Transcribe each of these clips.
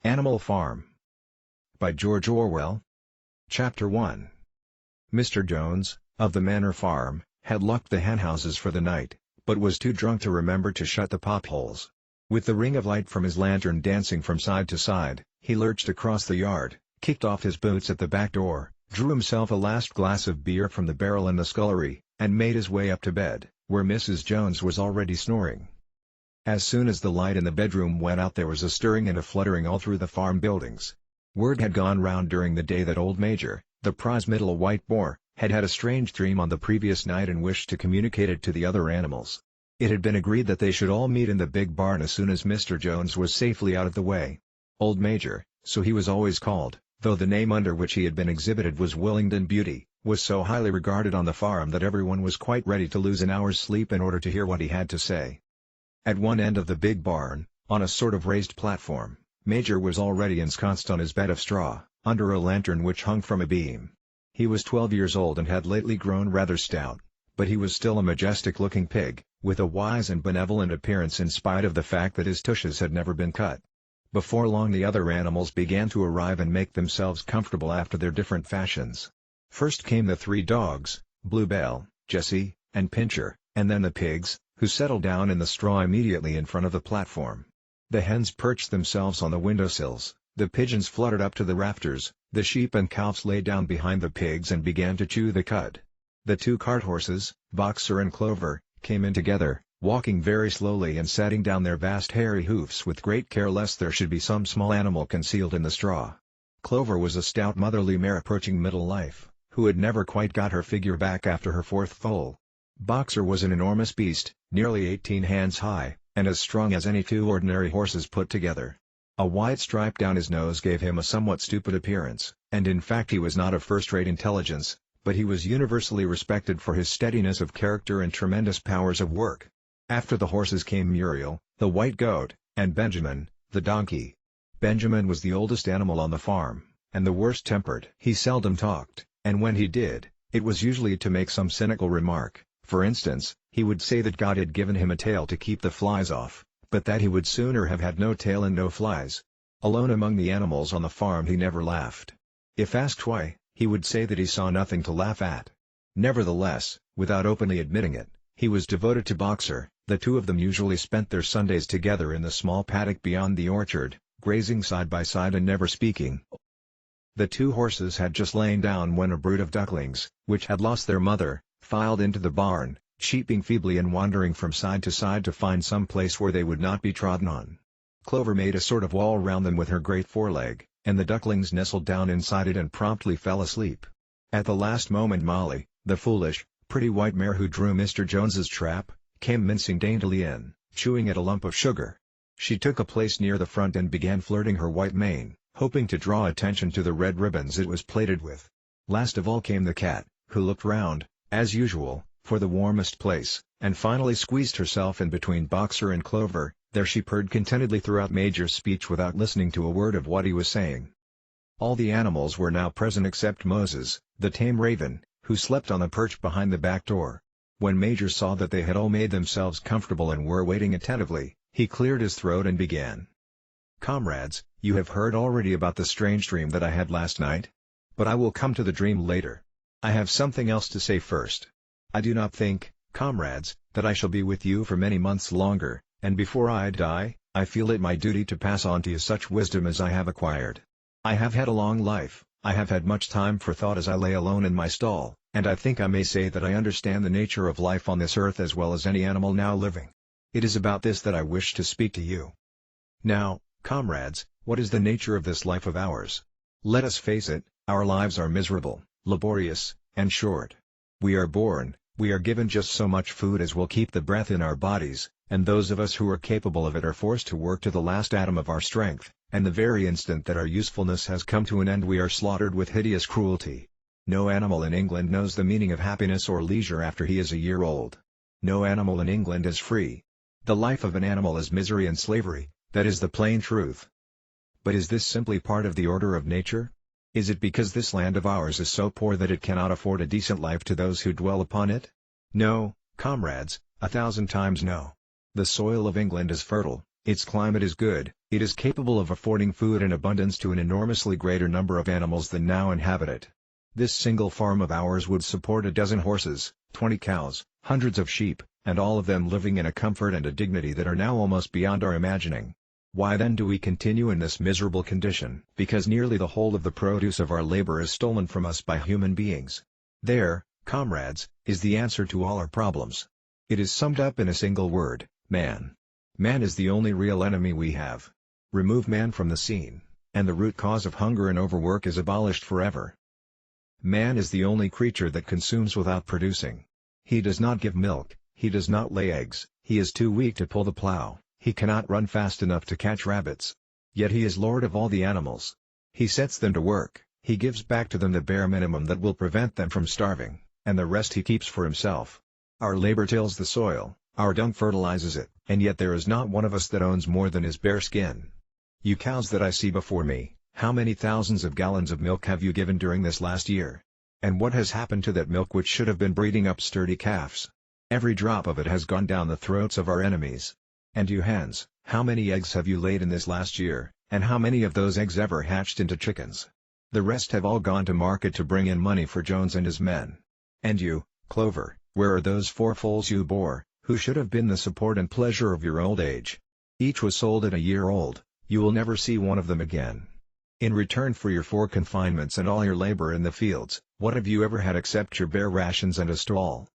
Animal Farm. By George Orwell. Chapter 1. Mr. Jones, of the Manor Farm, had locked the henhouses for the night, but was too drunk to remember to shut the potholes. With the ring of light from his lantern dancing from side to side, he lurched across the yard, kicked off his boots at the back door, drew himself a last glass of beer from the barrel in the scullery, and made his way up to bed, where Mrs. Jones was already snoring. As soon as the light in the bedroom went out there was a stirring and a fluttering all through the farm buildings. Word had gone round during the day that old Major, the prize middle white boar, had had a strange dream on the previous night and wished to communicate it to the other animals. It had been agreed that they should all meet in the big barn as soon as Mr. Jones was safely out of the way. Old Major, so he was always called, though the name under which he had been exhibited was Willingdon Beauty, was so highly regarded on the farm that everyone was quite ready to lose an hour's sleep in order to hear what he had to say. At one end of the big barn, on a sort of raised platform, Major was already ensconced on his bed of straw, under a lantern which hung from a beam. He was 12 years old and had lately grown rather stout, but he was still a majestic-looking pig, with a wise and benevolent appearance in spite of the fact that his tushes had never been cut. Before long the other animals began to arrive and make themselves comfortable after their different fashions. First came the 3 dogs, Bluebell, Jessie, and Pincher, and then the pigs, who settled down in the straw immediately in front of the platform. The hens perched themselves on the windowsills, the pigeons fluttered up to the rafters, the sheep and cows lay down behind the pigs and began to chew the cud. The 2 cart horses, Boxer and Clover, came in together, walking very slowly and setting down their vast hairy hoofs with great care lest there should be some small animal concealed in the straw. Clover was a stout motherly mare approaching middle life, who had never quite got her figure back after her 4th foal. Boxer was an enormous beast, nearly 18 hands high, and as strong as any 2 ordinary horses put together. A wide stripe down his nose gave him a somewhat stupid appearance, and in fact he was not of first-rate intelligence, but he was universally respected for his steadiness of character and tremendous powers of work. After the horses came Muriel, the white goat, and Benjamin, the donkey. Benjamin was the oldest animal on the farm, and the worst-tempered. He seldom talked, and when he did, it was usually to make some cynical remark. For instance, he would say that God had given him a tail to keep the flies off, but that he would sooner have had no tail and no flies. Alone among the animals on the farm he never laughed. If asked why, he would say that he saw nothing to laugh at. Nevertheless, without openly admitting it, he was devoted to Boxer. The 2 of them usually spent their Sundays together in the small paddock beyond the orchard, grazing side by side and never speaking. The 2 horses had just lain down when a brood of ducklings, which had lost their mother, filed into the barn, cheeping feebly and wandering from side to side to find some place where they would not be trodden on. Clover made a sort of wall round them with her great foreleg, and the ducklings nestled down inside it and promptly fell asleep. At the last moment Molly, the foolish, pretty white mare who drew Mr. Jones's trap, came mincing daintily in, chewing at a lump of sugar. She took a place near the front and began flirting her white mane, hoping to draw attention to the red ribbons it was plaited with. Last of all came the cat, who looked round, as usual, for the warmest place, and finally squeezed herself in between Boxer and Clover. There she purred contentedly throughout Major's speech without listening to a word of what he was saying. All the animals were now present except Moses, the tame raven, who slept on a perch behind the back door. When Major saw that they had all made themselves comfortable and were waiting attentively, he cleared his throat and began. "Comrades, you have heard already about the strange dream that I had last night. But I will come to the dream later. I have something else to say first. I do not think, comrades, that I shall be with you for many months longer, and before I die, I feel it my duty to pass on to you such wisdom as I have acquired. I have had a long life, I have had much time for thought as I lay alone in my stall, and I think I may say that I understand the nature of life on this earth as well as any animal now living. It is about this that I wish to speak to you. Now, comrades, what is the nature of this life of ours? Let us face it, our lives are miserable, laborious, and short. We are born, we are given just so much food as will keep the breath in our bodies, and those of us who are capable of it are forced to work to the last atom of our strength, and the very instant that our usefulness has come to an end we are slaughtered with hideous cruelty. No animal in England knows the meaning of happiness or leisure after he is a year old. No animal in England is free. The life of an animal is misery and slavery, that is the plain truth. But is this simply part of the order of nature? Is it because this land of ours is so poor that it cannot afford a decent life to those who dwell upon it? No, comrades, 1,000 times no. The soil of England is fertile, its climate is good, It is capable of affording food in abundance to an enormously greater number of animals than now inhabit it. This single farm of ours would support a dozen horses, 20 cows, hundreds of sheep, and all of them living in a comfort and a dignity that are now almost beyond our imagining. Why then do we continue in this miserable condition? Because nearly the whole of the produce of our labor is stolen from us by human beings. There, comrades, is the answer to all our problems. It is summed up in a single word: man. Man is the only real enemy we have. Remove man from the scene, and the root cause of hunger and overwork is abolished forever. Man is the only creature that consumes without producing. He does not give milk, he does not lay eggs, he is too weak to pull the plow, he cannot run fast enough to catch rabbits. Yet he is lord of all the animals. He sets them to work, he gives back to them the bare minimum that will prevent them from starving, and the rest he keeps for himself. Our labor tills the soil, our dung fertilizes it, and yet there is not one of us that owns more than his bare skin. You cows that I see before me, how many thousands of gallons of milk have you given during this last year? And what has happened to that milk which should have been breeding up sturdy calves? Every drop of it has gone down the throats of our enemies. And you hens, how many eggs have you laid in this last year, and how many of those eggs ever hatched into chickens? The rest have all gone to market to bring in money for Jones and his men. And you, Clover, where are those 4 foals you bore, who should have been the support and pleasure of your old age? Each was sold at a year old. You will never see one of them again. In return for your 4 confinements and all your labor in the fields, what have you ever had except your bare rations and a stall?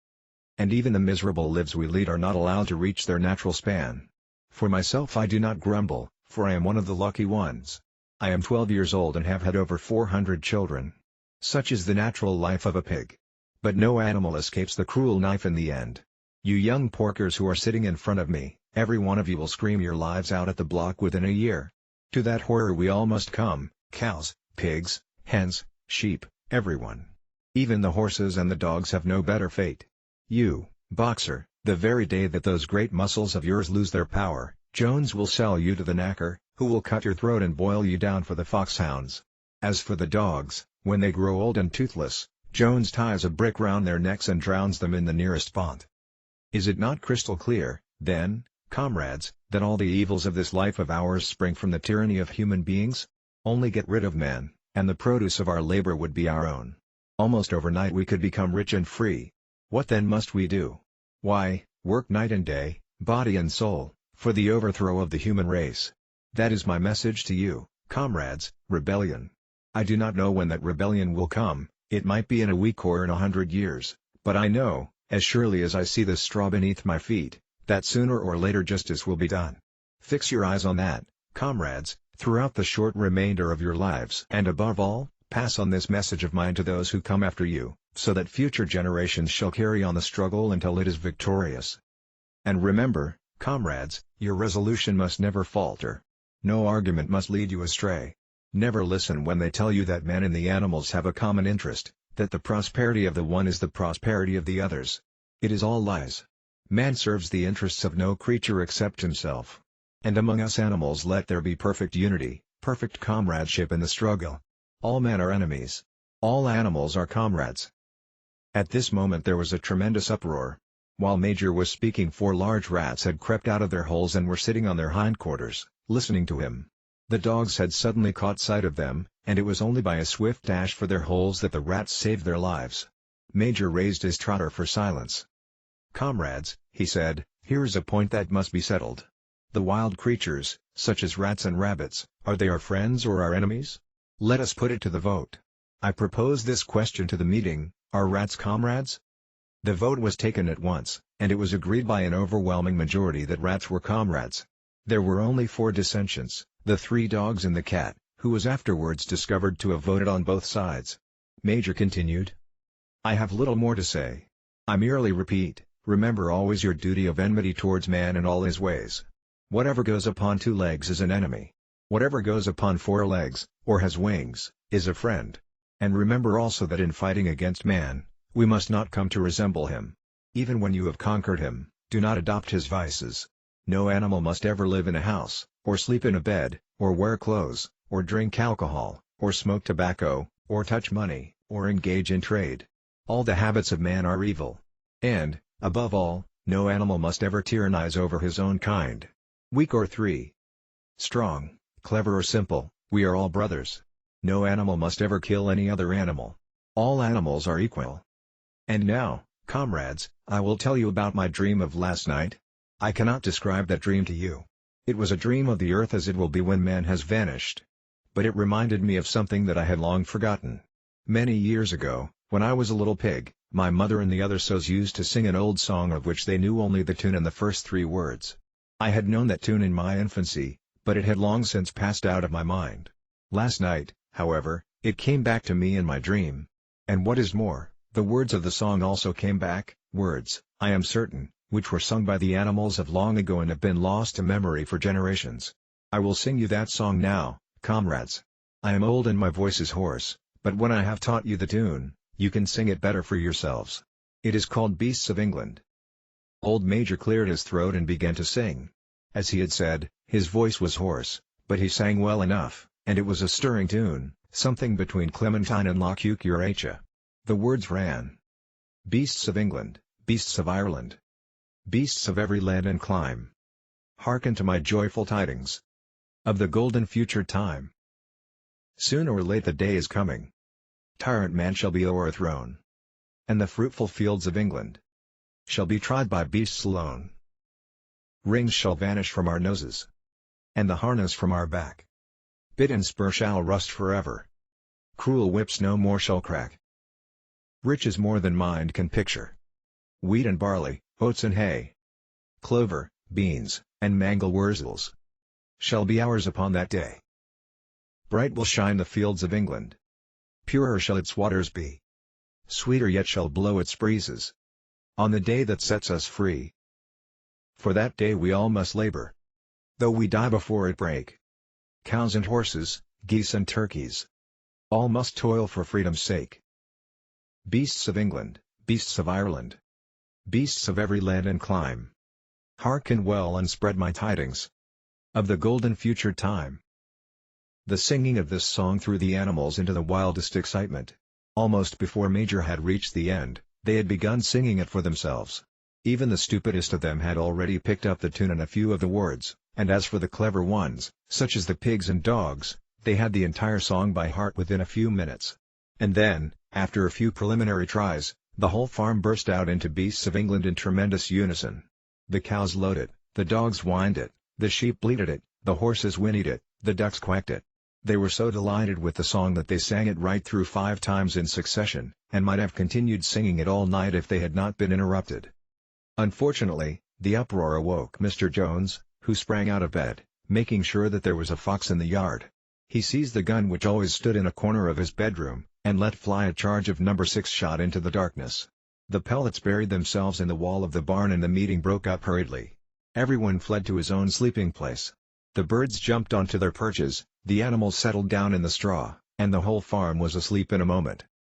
And even the miserable lives we lead are not allowed to reach their natural span. For myself I do not grumble, for I am one of the lucky ones. I am 12 years old and have had over 400 children. Such is the natural life of a pig. But no animal escapes the cruel knife in the end. You young porkers who are sitting in front of me, every one of you will scream your lives out at the block within a year. To that horror we all must come, cows, pigs, hens, sheep, everyone. Even the horses and the dogs have no better fate. You, boxer, the very day that those great muscles of yours lose their power, Jones will sell you to the knacker, who will cut your throat and boil you down for the foxhounds. As for the dogs, when they grow old and toothless, Jones ties a brick round their necks and drowns them in the nearest pond. Is it not crystal clear, then, comrades, that all the evils of this life of ours spring from the tyranny of human beings? Only get rid of man, and the produce of our labor would be our own. Almost overnight we could become rich and free. What then must we do? Why, work night and day, body and soul, for the overthrow of the human race. That is my message to you, comrades: rebellion. I do not know when that rebellion will come, it might be in a week or in 100 years, but I know, as surely as I see the straw beneath my feet, that sooner or later justice will be done. Fix your eyes on that, comrades, throughout the short remainder of your lives. And above all, pass on this message of mine to those who come after you, so that future generations shall carry on the struggle until it is victorious. And remember, comrades, your resolution must never falter. No argument must lead you astray. Never listen when they tell you that man and the animals have a common interest, that the prosperity of the one is the prosperity of the others. It is all lies. Man serves the interests of no creature except himself. And among us animals let there be perfect unity, perfect comradeship in the struggle. All men are enemies. All animals are comrades. At this moment there was a tremendous uproar. While Major was speaking, 4 large rats had crept out of their holes and were sitting on their hindquarters, listening to him. The dogs had suddenly caught sight of them, and it was only by a swift dash for their holes that the rats saved their lives. Major raised his trotter for silence. "Comrades," he said, "here is a point that must be settled. The wild creatures, such as rats and rabbits, are they our friends or our enemies? Let us put it to the vote. I propose this question to the meeting: are rats comrades?" The vote was taken at once, and it was agreed by an overwhelming majority that rats were comrades. There were only 4 dissensions: the 3 dogs and the cat, who was afterwards discovered to have voted on both sides. Major continued. "I have little more to say. I merely repeat, remember always your duty of enmity towards man and all his ways. Whatever goes upon 2 legs is an enemy. Whatever goes upon 4 legs, or has wings, is a friend. And remember also that in fighting against man, we must not come to resemble him. Even when you have conquered him, do not adopt his vices. No animal must ever live in a house, or sleep in a bed, or wear clothes, or drink alcohol, or smoke tobacco, or touch money, or engage in trade. All the habits of man are evil. And, above all, no animal must ever tyrannize over his own kind. Weak or 3. Strong, clever or simple, we are all brothers. No animal must ever kill any other animal. All animals are equal. And now, comrades, I will tell you about my dream of last night. I cannot describe that dream to you. It was a dream of the earth as it will be when man has vanished. But it reminded me of something that I had long forgotten. Many years ago, when I was a little pig, my mother and the other sows used to sing an old song of which they knew only the tune and the first 3 words. I had known that tune in my infancy, but it had long since passed out of my mind. Last night, however, it came back to me in my dream. And what is more, the words of the song also came back, words, I am certain, which were sung by the animals of long ago and have been lost to memory for generations. I will sing you that song now, comrades. I am old and my voice is hoarse, but when I have taught you the tune, you can sing it better for yourselves. It is called Beasts of England. Old Major cleared his throat and began to sing. As he had said, his voice was hoarse, but he sang well enough, and it was a stirring tune, something between Clementine and La Cucurella. The words ran. Beasts of England, beasts of Ireland, beasts of every land and clime, hearken to my joyful tidings of the golden future time. Soon or late the day is coming. Tyrant man shall be o'erthrown, and the fruitful fields of England shall be trod by beasts alone. Rings shall vanish from our noses, and the harness from our back. Bit and spur shall rust forever. Cruel whips no more shall crack. Riches more than mind can picture. Wheat and barley, oats and hay, clover, beans, and mangel wurzels shall be ours upon that day. Bright will shine the fields of England. Purer shall its waters be. Sweeter yet shall blow its breezes on the day that sets us free. For that day we all must labor, though we die before it break. Cows and horses, geese and turkeys, all must toil for freedom's sake. Beasts of England, beasts of Ireland, beasts of every land and clime, hearken well and spread my tidings of the golden future time. The singing of this song threw the animals into the wildest excitement. Almost before Major had reached the end, they had begun singing it for themselves. Even the stupidest of them had already picked up the tune and a few of the words, and as for the clever ones, such as the pigs and dogs, they had the entire song by heart within a few minutes. And then, after a few preliminary tries, the whole farm burst out into Beasts of England in tremendous unison. The cows lowed it, the dogs whined it, the sheep bleated it, the horses whinnied it, the ducks quacked it. They were so delighted with the song that they sang it right through 5 times in succession, and might have continued singing it all night if they had not been interrupted. Unfortunately, the uproar awoke Mr. Jones, who sprang out of bed, making sure that there was a fox in the yard. He seized the gun which always stood in a corner of his bedroom, and let fly a charge of No. 6 shot into the darkness. The pellets buried themselves in the wall of the barn and the meeting broke up hurriedly. Everyone fled to his own sleeping place. The birds jumped onto their perches, the animals settled down in the straw, and the whole farm was asleep in a moment.